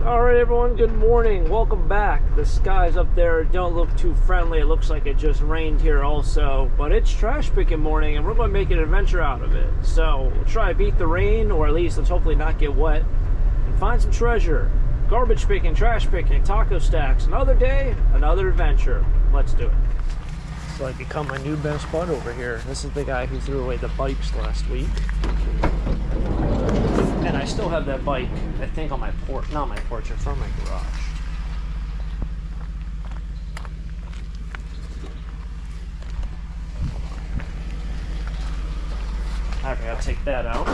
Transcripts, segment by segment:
Alright everyone, good morning. Welcome back. The skies up there don't look too friendly. It looks like it just rained here also. But it's trash picking morning and we're going to make an adventure out of it. So we'll try to beat the rain, or at least let's hopefully not get wet, and find some treasure. Garbage picking, trash picking, taco stacks. Another day, another adventure. Let's do it. So I become my new best bud over here. This is the guy who threw away the bikes last week. And I still have that bike, I think, on my porch, not my porch, in front of my garage. I gotta take that out.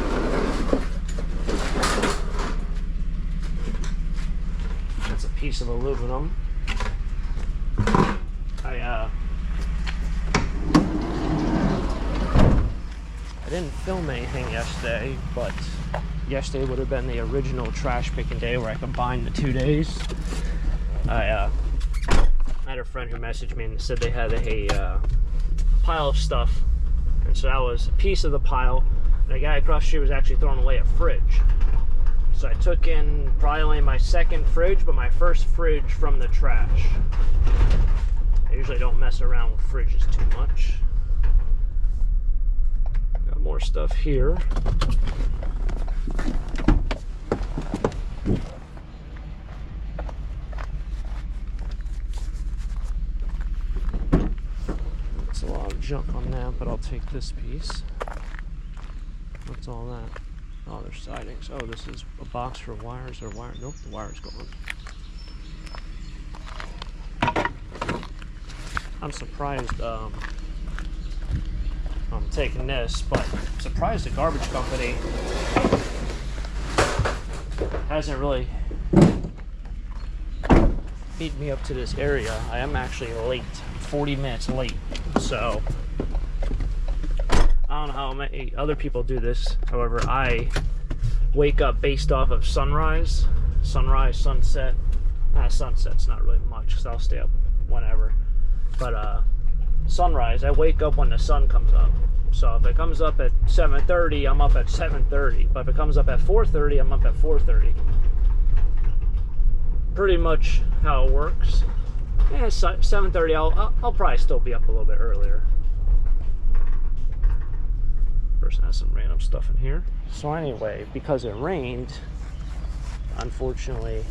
That's a piece of aluminum. I didn't film anything yesterday, but yesterday would have been the original trash picking day where I combined the 2 days. I had a friend who messaged me and said they had a pile of stuff, and so that was a piece of the pile. And the guy across the street was actually throwing away a fridge. So I took in probably only my second fridge, but my first fridge from the trash. I usually don't mess around with fridges too much. Got more stuff here. That's a lot of junk on that, but I'll take this piece. What's all that? Oh, there's sidings. Oh, this is a box for wires or wire. Nope, the wire's gone. I'm surprised I'm taking this, but I'm surprised the garbage company hasn't really beat me up to this area. I am actually late, 40 minutes late, so I don't know how many other people do this. However, I wake up based off of sunrise, sunset. Sunset's not really much because I'll stay up whenever, but sunrise, I wake up when the sun comes up. So if it comes up at 7:30, I'm up at 7:30. But if it comes up at 4:30, I'm up at 4:30. Pretty much how it works. Yeah, 7:30, I'll probably still be up a little bit earlier. Person has some random stuff in here. So anyway, because it rained, unfortunately,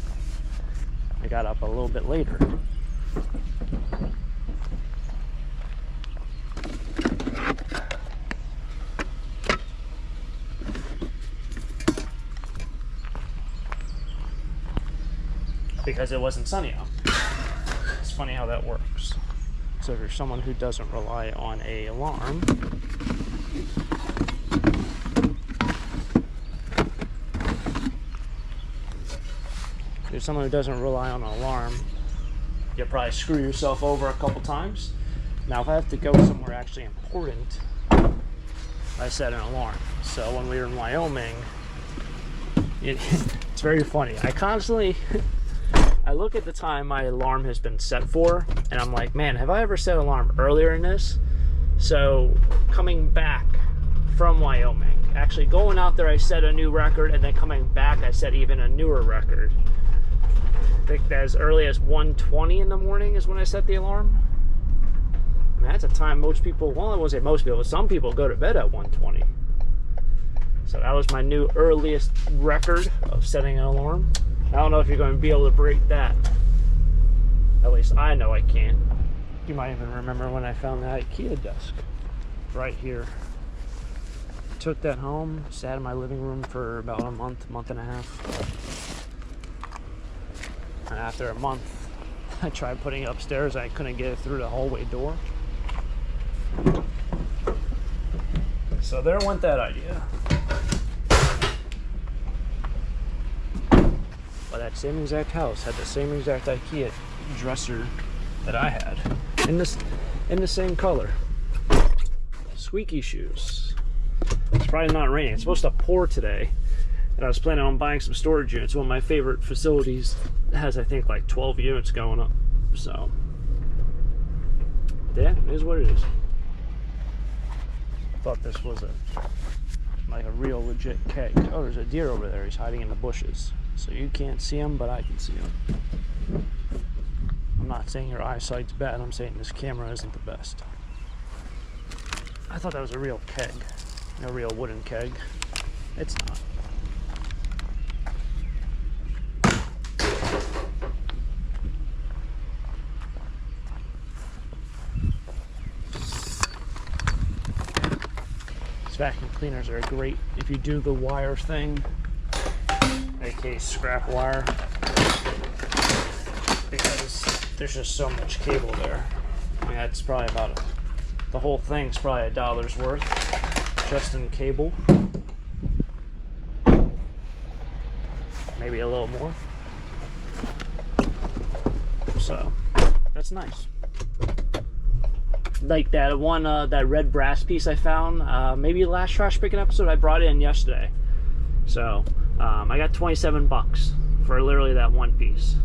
I got up a little bit later. Because it wasn't sunny out. It's funny how that works. So if you're someone who doesn't rely on an alarm, you'll probably screw yourself over a couple times. Now if I have to go somewhere actually important, I set an alarm. So when we were in Wyoming, it's very funny. I look at the time my alarm has been set for, and I'm like, man, have I ever set an alarm earlier in this? So coming back from Wyoming, actually going out there, I set a new record, and then coming back, I set even a newer record. I think as early as 1:20 in the morning is when I set the alarm. I mean, that's a time most people, well, I won't say most people, but some people go to bed at 1:20. So that was my new earliest record of setting an alarm. I don't know if you're going to be able to break that. At least I know I can't. You might even remember when I found that IKEA desk right here. Took that home, sat in my living room for about a month and a half. And after a month, I tried putting it upstairs. I couldn't get it through the hallway door. So there went that idea. But that same exact house had the same exact IKEA dresser that I had in the same color. Squeaky shoes. It's probably not raining. It's supposed to pour today, and I was planning on buying some storage units. One of my favorite facilities has, I think, like 12 units going up. So yeah, it is what it is. Thought this was like a real legit keg. Oh, there's a deer over there. He's hiding in the bushes. So you can't see them, but I can see them. I'm not saying your eyesight's bad, I'm saying this camera isn't the best. I thought that was a real keg, a real wooden keg. It's not. These vacuum cleaners are great if you do the wire thing, aka scrap wire, because there's just so much cable there. I mean, that's probably about the whole thing's probably $1 worth just in cable, maybe a little more. So that's nice. Like that one, that red brass piece I found, maybe last trash picking episode, I brought it in yesterday. So I got 27 bucks for literally that one piece.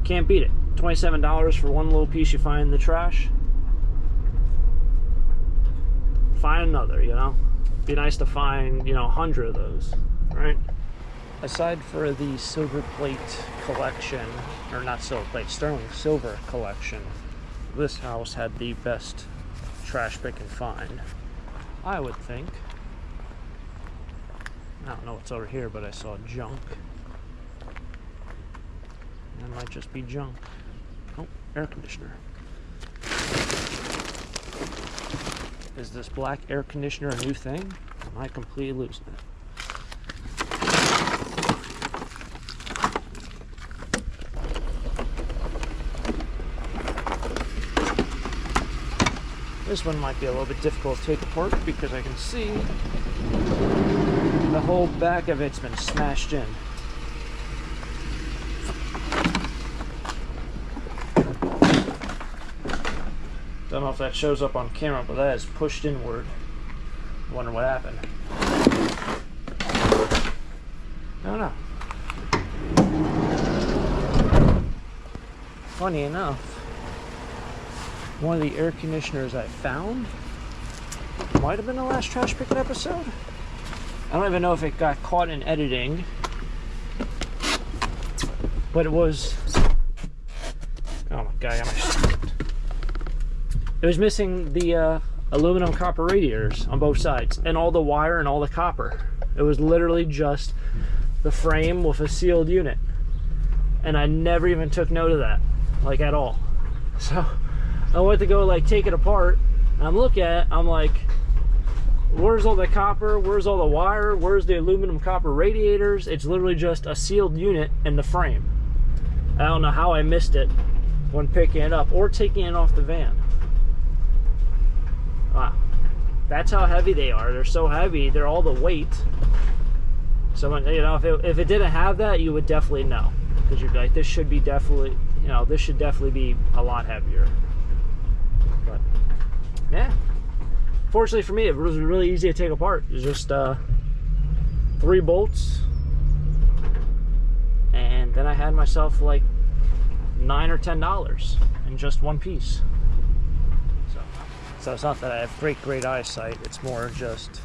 Can't beat it. $27 for one little piece you find in the trash. Find another, you know? Be nice to find, you know, 100 of those, right? Aside for the silver plate collection, or not silver plate, sterling silver collection, this house had the best trash pick and find, I would think. I don't know what's over here, but I saw junk. That might just be junk. Oh, air conditioner. Is this black air conditioner a new thing? Am I completely losing it? This one might be a little bit difficult to take apart because I can see the whole back of it's been smashed in. Don't know if that shows up on camera, but that is pushed inward. I wonder what happened. I don't know. Funny enough, one of the air conditioners I found might have been the last trash picking episode. I don't even know if it got caught in editing, but it was. Oh my god, it was missing the aluminum copper radiators on both sides, and all the wire and all the copper. It was literally just the frame with a sealed unit, and I never even took note of that, like at all. So I went to go like take it apart, and I'm looking at it, I'm like, where's all the copper, where's all the wire, where's the aluminum copper radiators? It's literally just a sealed unit in the frame. I don't know how I missed it when picking it up or taking it off the van. Wow, that's how heavy they are. They're so heavy, they're all the weight. So, you know, if it didn't have that, you would definitely know, because you'd be like, this should be definitely, you know, this should definitely be a lot heavier. But yeah, fortunately for me, it was really easy to take apart. It was just 3 bolts, and then I had myself like $9 or $10 in just one piece. So it's not that I have great eyesight, it's more just,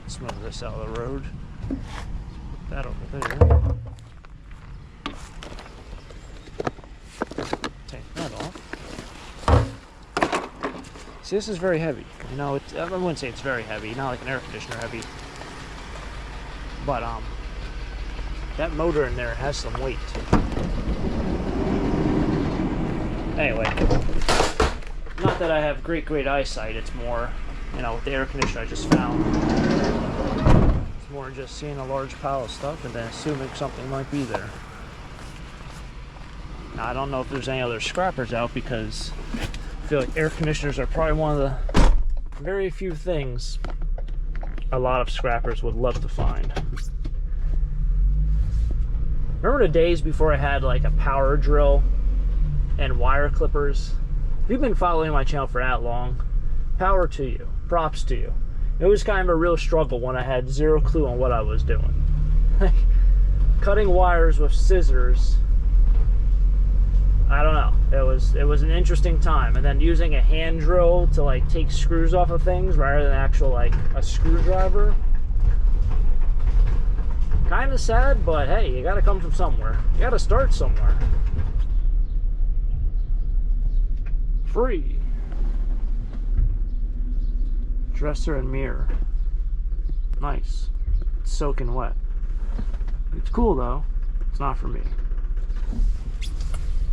let's move this out of the road. Put that over there. Take that off. See, this is very heavy. You know, I wouldn't say it's very heavy, not like an air conditioner heavy. But that motor in there has some weight. Anyway, not that I have great eyesight, it's more, you know, with the air conditioner I just found, it's more just seeing a large pile of stuff and then assuming something might be there. Now, I don't know if there's any other scrappers out, because I feel like air conditioners are probably one of the very few things a lot of scrappers would love to find. Remember the days before I had like a power drill and wire clippers? If you've been following my channel for that long, power to you, props to you. It was kind of a real struggle when I had zero clue on what I was doing. Cutting wires with scissors, I don't know. It was an interesting time. And then using a hand drill to like take screws off of things rather than actual like a screwdriver. Kind of sad, but hey, you gotta come from somewhere. You gotta start somewhere. Free. Dresser and mirror. Nice. It's soaking wet. It's cool though. It's not for me.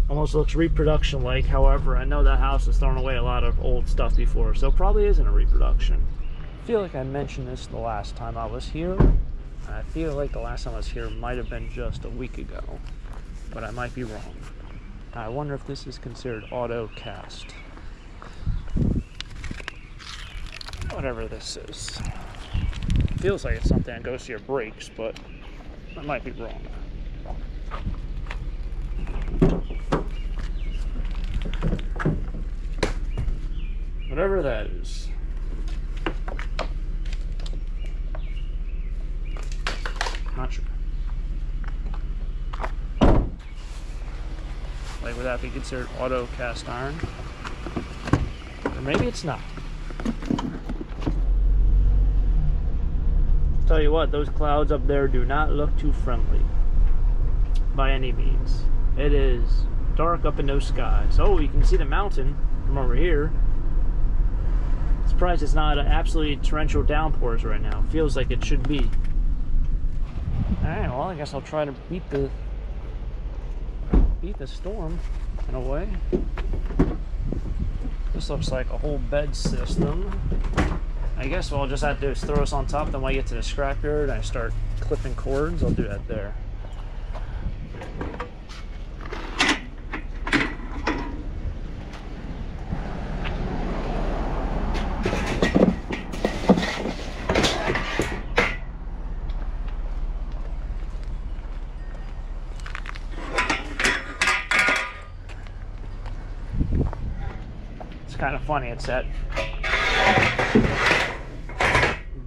Almost looks reproduction like. However, I know that house has thrown away a lot of old stuff before, so it probably isn't a reproduction. I feel like I mentioned this the last time I was here. I feel like the last time I was here might have been just a week ago, but I might be wrong. I wonder if this is considered auto cast. Whatever this is. Feels like it's something that goes to your brakes, but I might be wrong. Whatever that is. Not sure. Like, would that be considered auto cast iron? Or maybe it's not. Tell you what, those clouds up there do not look too friendly by any means. It is dark up in those skies. Oh, you can see the mountain from over here. Surprised it's not absolutely torrential downpours right now. Feels like it should be. Alright, well, I guess I'll try to beat the storm in a way. This looks like a whole bed system. I guess what I'll just have to do is throw this on top, then when I get to the scrapyard and I start clipping cords, I'll do that there. It's kind of funny, it's that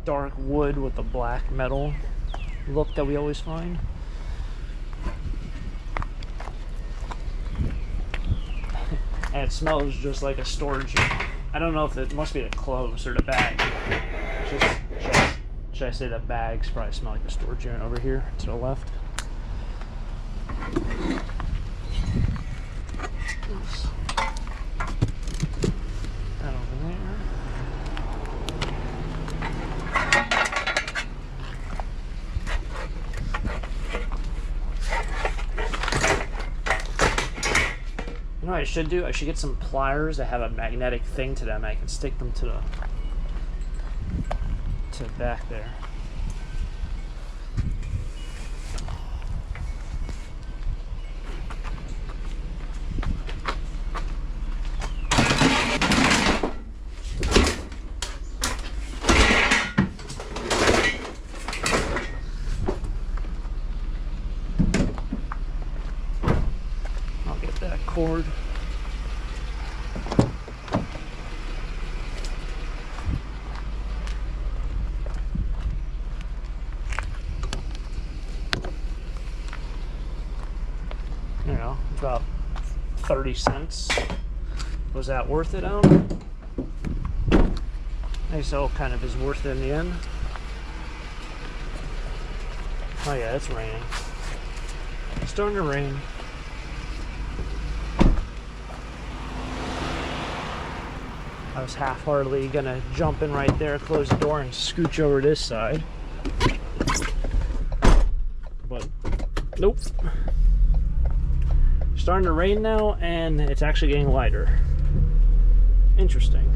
dark wood with the black metal look that we always find. And it smells just like a storage unit. I don't know if it must be the clothes or the bag. Should I say the bags probably smell like a storage unit over here to the left. That over there. You know what I should do? I should get some pliers that have a magnetic thing to them. I can stick them to the back there. I'll get that cord. You know, about 30 cents. Was that worth it, Alan? I guess all kind of is worth it in the end. Oh yeah, it's raining. It's starting to rain. I was half-heartedly gonna jump in right there, close the door, and scooch over this side. But, nope. Starting to rain now, and it's actually getting lighter. Interesting.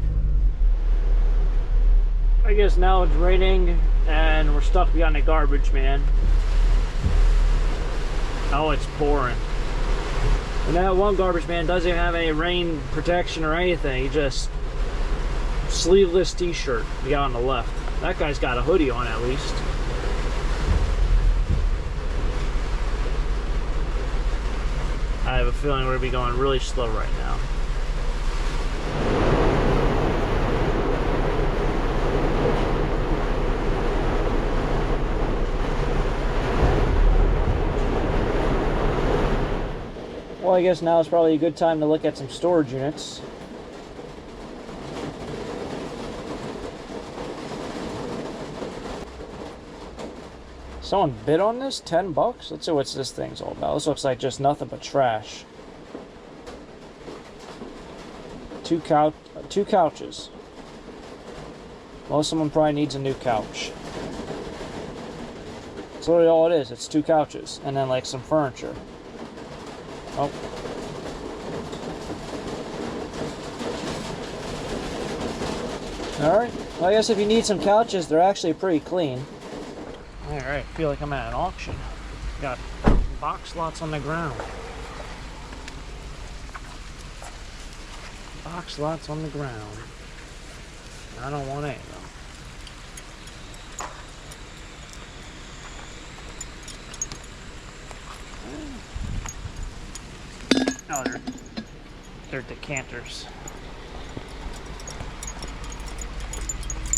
I guess now it's raining, and we're stuck behind the garbage man. Oh, it's pouring. And that one garbage man doesn't even have any rain protection or anything. He just sleeveless t-shirt, the guy on the left. That guy's got a hoodie on at least. I have a feeling we're going to be going really slow right now. Well, I guess now is probably a good time to look at some storage units. Someone bid on this? 10 bucks? Let's see what this thing's all about. This looks like just nothing but trash. Two couches. Well, someone probably needs a new couch. That's literally all it is. It's 2 couches. And then like some furniture. Oh. Alright. Well, I guess if you need some couches, they're actually pretty clean. Alright, I feel like I'm at an auction. Got box lots on the ground. Box lots on the ground. I don't want any of them. Oh, they're decanters.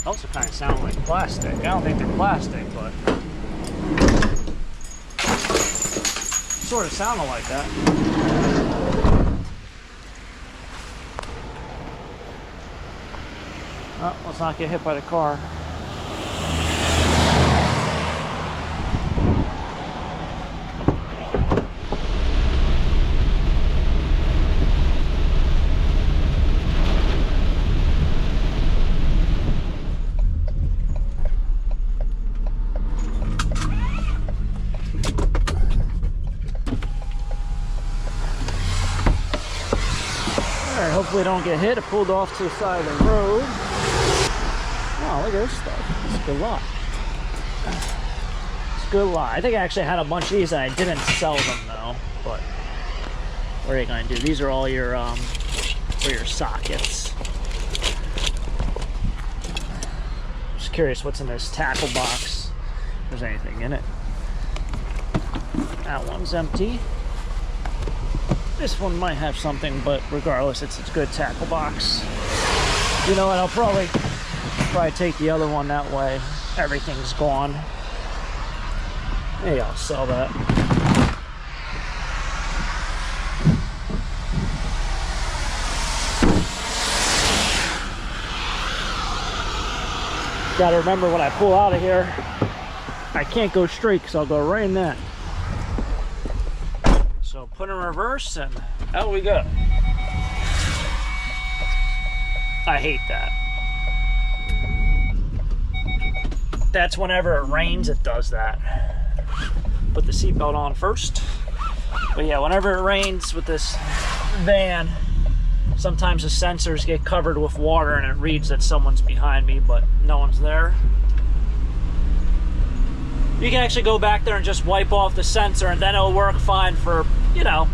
Also kind of sound like plastic. I don't think they're plastic, but sort of sounded like that. Oh, let's not get hit by the car. Hopefully don't get hit. I pulled off to the side of the road. Oh, look at this stuff. It's a good lot. It's a good lot. I think I actually had a bunch of these and I didn't sell them though. But what are you gonna do? These are all your for your sockets. Just curious what's in this tackle box. If there's anything in it. That one's empty. This one might have something, but regardless, it's a good tackle box. You know what? I'll probably take the other one that way. Everything's gone. Maybe I'll sell that. Gotta remember when I pull out of here, I can't go straight because I'll go right in that. So put in reverse and out we go. I hate that. That's whenever it rains, it does that. Put the seatbelt on first. But yeah, whenever it rains with this van, sometimes the sensors get covered with water and it reads that someone's behind me, but no one's there. You can actually go back there and just wipe off the sensor and then it'll work fine for, you know,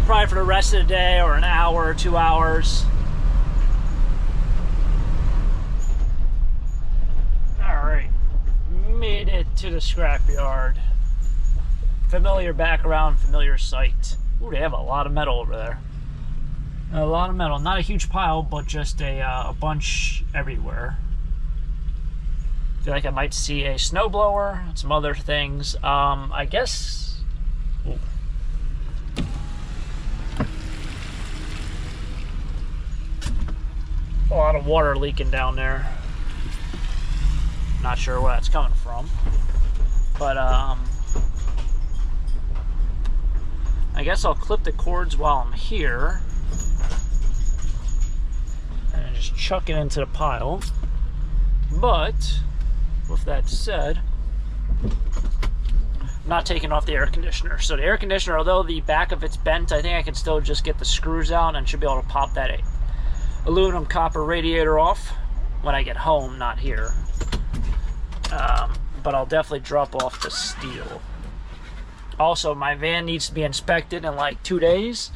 probably for the rest of the day or an hour or 2 hours. Alright, made it to the scrapyard. Familiar background, familiar sight. Ooh, they have a lot of metal over there. A lot of metal, not a huge pile, but just a bunch everywhere. I feel like I might see a snowblower and some other things. I guess. Ooh. A lot of water leaking down there. Not sure where that's coming from, but I guess I'll clip the cords while I'm here and just chuck it into the pile. But with that said, I'm not taking off the air conditioner. So the air conditioner, although the back of it's bent, I think I can still just get the screws out and should be able to pop that aluminum copper radiator off when I get home, not here. But I'll definitely drop off the steel. Also, my van needs to be inspected in like 2 days.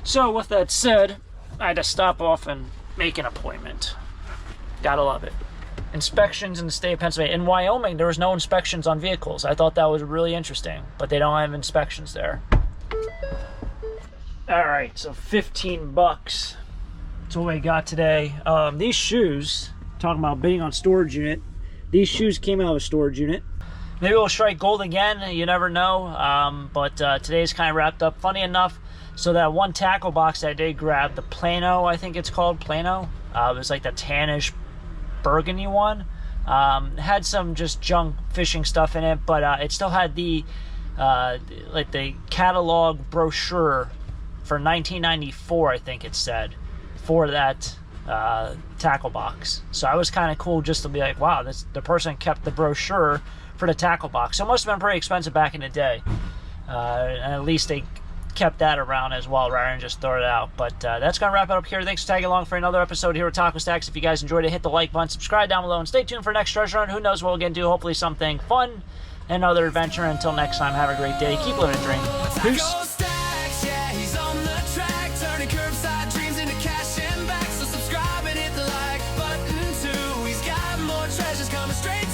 So with that said, I had to stop off and make an appointment. Gotta love it. Inspections in the state of Pennsylvania. In Wyoming, there was no inspections on vehicles. I thought that was really interesting, but they don't have inspections there. All right, so 15 bucks. That's what we got today. These shoes, talking about being on storage unit, these shoes came out of a storage unit. Maybe we'll strike gold again, you never know. But today's kind of wrapped up. Funny enough, so that one tackle box I did grab, the Plano, I think it's called, Plano. It was like the tannish burgundy one. Had some just junk fishing stuff in it, but it still had the like the catalog brochure for 1994, I think it said, for that tackle box. So I was kind of cool just to be like, wow, the person kept the brochure for the tackle box. So it must have been pretty expensive back in the day. And at least they kept that around as well rather than just throw it out. But that's going to wrap it up here. Thanks for tagging along for another episode here with Taco Stacks. If you guys enjoyed it, hit the like button, subscribe down below, and stay tuned for next treasure hunt. Who knows what we'll get into? Hopefully something fun and another adventure. Until next time, have a great day. Keep living a dream. Peace. Straight